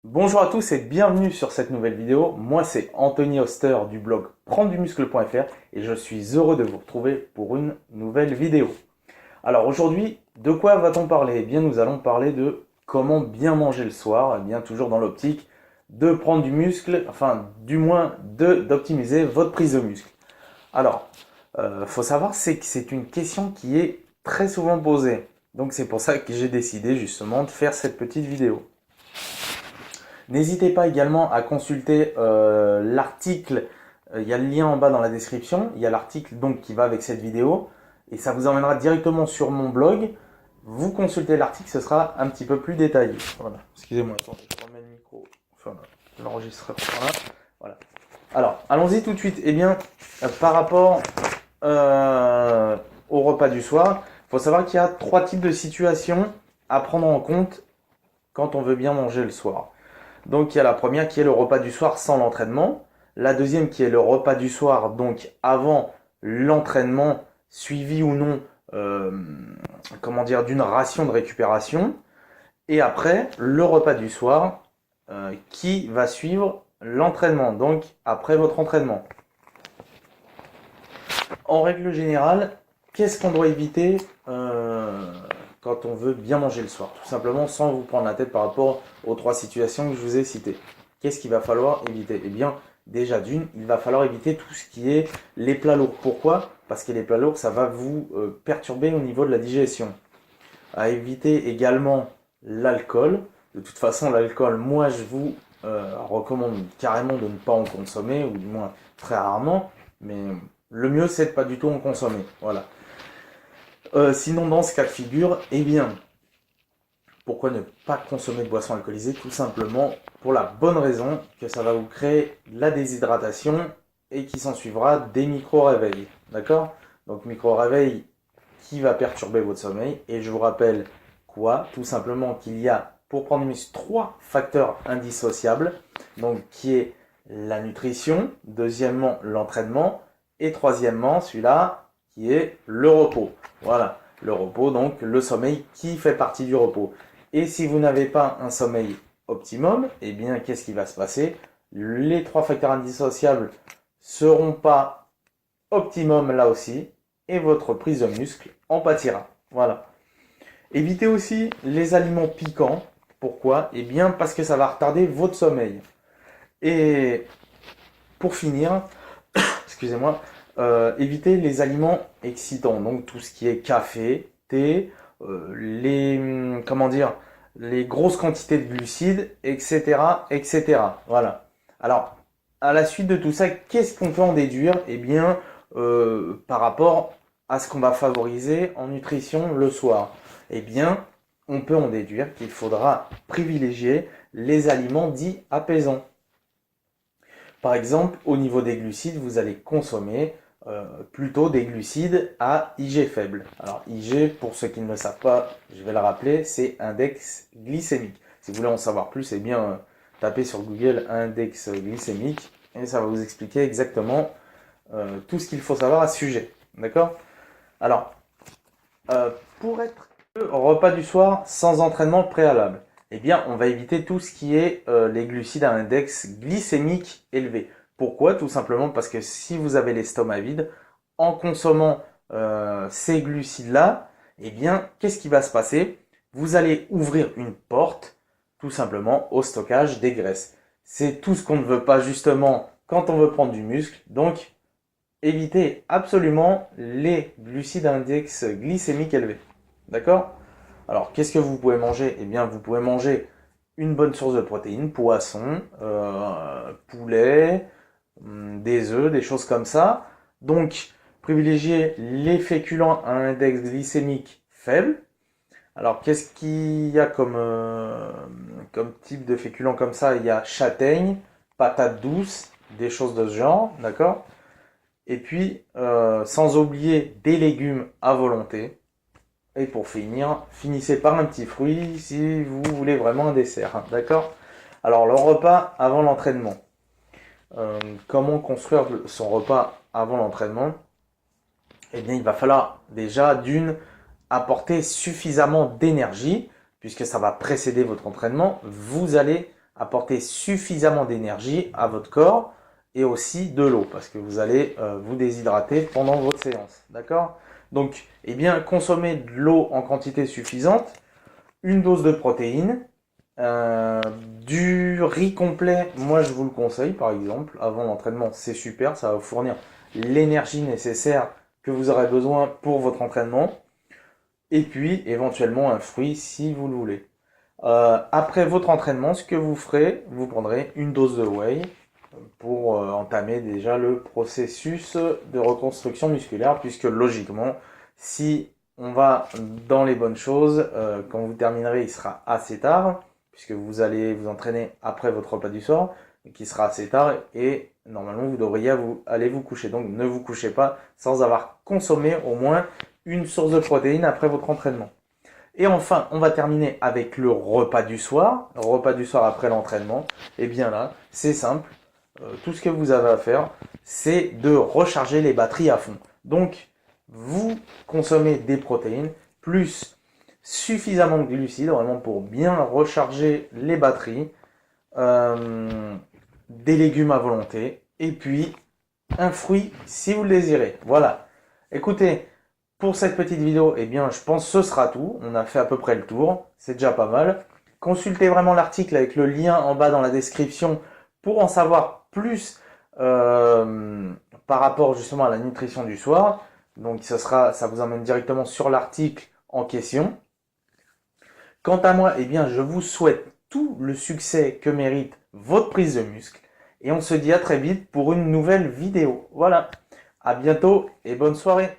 Bonjour à tous et bienvenue sur cette nouvelle vidéo. Moi c'est Anthony Oster du blog prendredumuscle.fr et je suis heureux de vous retrouver pour une nouvelle vidéo. Alors aujourd'hui, de quoi va-t-on parler? Eh bien nous allons parler de comment bien manger le soir, eh bien toujours dans l'optique de prendre du muscle, enfin du moins d'optimiser votre prise de muscle. Alors, faut savoir c'est que c'est une question qui est très souvent posée. Donc c'est pour ça que j'ai décidé justement de faire cette petite vidéo. N'hésitez pas également à consulter l'article, il y a le lien en bas dans la description, il y a l'article donc qui va avec cette vidéo et ça vous emmènera directement sur mon blog. Vous consultez l'article, ce sera un petit peu plus détaillé. Voilà, excusez-moi, attendez, je remets le micro, enfin l'enregistreur, voilà. Voilà. Alors, allons-y tout de suite. Eh bien, par rapport au repas du soir, il faut savoir qu'il y a trois types de situations à prendre en compte quand on veut bien manger le soir. Donc il y a la première qui est le repas du soir sans l'entraînement. La deuxième qui est le repas du soir, donc avant l'entraînement, suivi ou non, comment dire, d'une ration de récupération. Et après, le repas du soir qui va suivre l'entraînement, donc après votre entraînement. En règle générale, qu'est-ce qu'on doit éviter quand on veut bien manger le soir? Tout simplement sans vous prendre la tête par rapport aux trois situations que je vous ai citées. Qu'est-ce qu'il va falloir éviter? Eh bien, déjà d'une, il va falloir éviter tout ce qui est les plats lourds. Pourquoi? Parce que les plats lourds, ça va vous perturber au niveau de la digestion. À éviter également l'alcool. De toute façon, l'alcool, moi, je vous recommande carrément de ne pas en consommer, ou du moins très rarement. Mais le mieux, c'est de pas du tout en consommer. Voilà. Sinon, dans ce cas de figure, eh bien, pourquoi ne pas consommer de boissons alcoolisées? Tout simplement pour la bonne raison que ça va vous créer la déshydratation et qui s'en suivra des micro-réveils. D'accord? Donc, micro-réveil qui va perturber votre sommeil. Et je vous rappelle quoi? Tout simplement qu'il y a, pour prendre une trois facteurs indissociables. Donc, qui est la nutrition, deuxièmement, l'entraînement, et troisièmement, celui-là, qui est le repos. Voilà, le repos, donc le sommeil qui fait partie du repos. Et si vous n'avez pas un sommeil optimum, eh bien, qu'est-ce qui va se passer? Les trois facteurs indissociables seront pas optimum là aussi, et votre prise de muscle en pâtira. Voilà. Évitez aussi les aliments piquants. Pourquoi? Eh bien, parce que ça va retarder votre sommeil. Et pour finir, excusez-moi, évitez les aliments excitants, donc tout ce qui est café, thé, comment dire, les grosses quantités de glucides, etc., etc. Voilà. Alors, à la suite de tout ça, qu'est-ce qu'on peut en déduire? Eh bien, par rapport à ce qu'on va favoriser en nutrition le soir, eh bien, on peut en déduire qu'il faudra privilégier les aliments dits apaisants. Par exemple, au niveau des glucides, vous allez consommer plutôt des glucides à IG faible. Alors IG, pour ceux qui ne le savent pas, je vais le rappeler, c'est index glycémique. Si vous voulez en savoir plus, eh bien tapez sur Google index glycémique et ça va vous expliquer exactement tout ce qu'il faut savoir à ce sujet. D'accord? Alors, pour être repas du soir sans entraînement préalable, eh bien, on va éviter tout ce qui est les glucides à index glycémique élevé. Pourquoi? Tout simplement parce que si vous avez l'estomac vide, en consommant ces glucides-là, eh bien, qu'est-ce qui va se passer? Vous allez ouvrir une porte, tout simplement, au stockage des graisses. C'est tout ce qu'on ne veut pas justement quand on veut prendre du muscle. Donc, évitez absolument les glucides à index glycémique élevé. D'accord? Alors, qu'est-ce que vous pouvez manger? Eh bien, vous pouvez manger une bonne source de protéines, poisson, poulet, des œufs, des choses comme ça. Donc, privilégiez les féculents à index glycémique faible. Alors, qu'est-ce qu'il y a comme type de féculents comme ça? Il y a châtaigne, patates douces, des choses de ce genre, d'accord? Et puis, sans oublier des légumes à volonté. Et pour finir, finissez par un petit fruit si vous voulez vraiment un dessert, hein, d'accord? Alors, le repas avant l'entraînement. Comment construire son repas avant l'entraînement? Eh bien, il va falloir déjà d'une apporter suffisamment d'énergie, puisque ça va précéder votre entraînement. Vous allez apporter suffisamment d'énergie à votre corps et aussi de l'eau parce que vous allez vous déshydrater pendant votre séance. D'accord? Donc, eh bien, consommez de l'eau en quantité suffisante, une dose de protéines, du riz complet, moi je vous le conseille par exemple, avant l'entraînement, c'est super, ça va vous fournir l'énergie nécessaire que vous aurez besoin pour votre entraînement. Et puis éventuellement un fruit si vous le voulez. Après votre entraînement, ce que vous ferez, vous prendrez une dose de whey pour entamer déjà le processus de reconstruction musculaire, puisque logiquement, si on va dans les bonnes choses, quand vous terminerez, il sera assez tard, puisque vous allez vous entraîner après votre repas du soir, qui sera assez tard, et normalement vous devriez aller vous coucher. Donc ne vous couchez pas sans avoir consommé au moins une source de protéines après votre entraînement. Et enfin, on va terminer avec le repas du soir. Repas du soir après l'entraînement. Et bien là, c'est simple. Tout ce que vous avez à faire, c'est de recharger les batteries à fond. Donc, vous consommez des protéines plus suffisamment de glucides, vraiment pour bien recharger les batteries, des légumes à volonté, et puis un fruit si vous le désirez. Voilà. Écoutez, pour cette petite vidéo, eh bien, je pense que ce sera tout. On a fait à peu près le tour. C'est déjà pas mal. Consultez vraiment l'article avec le lien en bas dans la description pour en savoir plus par rapport justement à la nutrition du soir. Donc, ça vous emmène directement sur l'article en question. Quant à moi, eh bien, je vous souhaite tout le succès que mérite votre prise de muscle. Et on se dit à très vite pour une nouvelle vidéo. Voilà. À bientôt et bonne soirée.